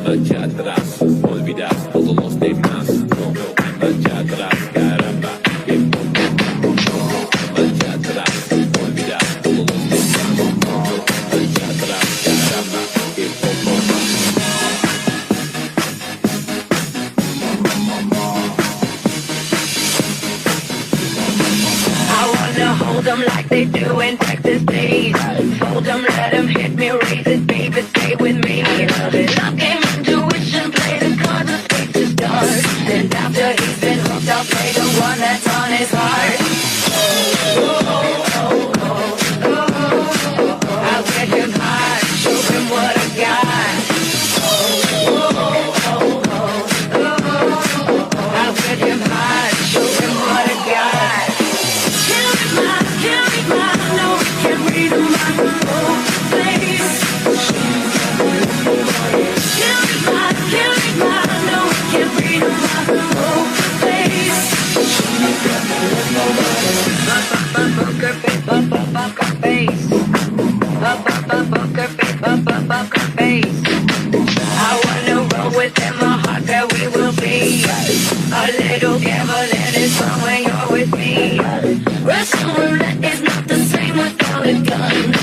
allá atrás, olvidar todos los demás. Allá atrás, caramba, que poco. Allá atrás, olvidar todos los demás. Allá atrás, caramba, que poco. I wanna hold them like they do in Texas days. Fold them, let them hit me, raise it, baby, stay with me. Love game, intuition, play the cards, the stage is dark. And after he's been hooked, I'll play the one that's on his heart. I'll get him hot, show him what I got. I'll get him hot, show him what I got. Can't read my, no, can't read my whole face. Can't read my, no, can't read my whole face. Poker face, poker face. Poker face, poker face. I wanna roll with them, a heart that we will be. A little gambling is fun when you're with me. Russian roulette is not the same without a gun.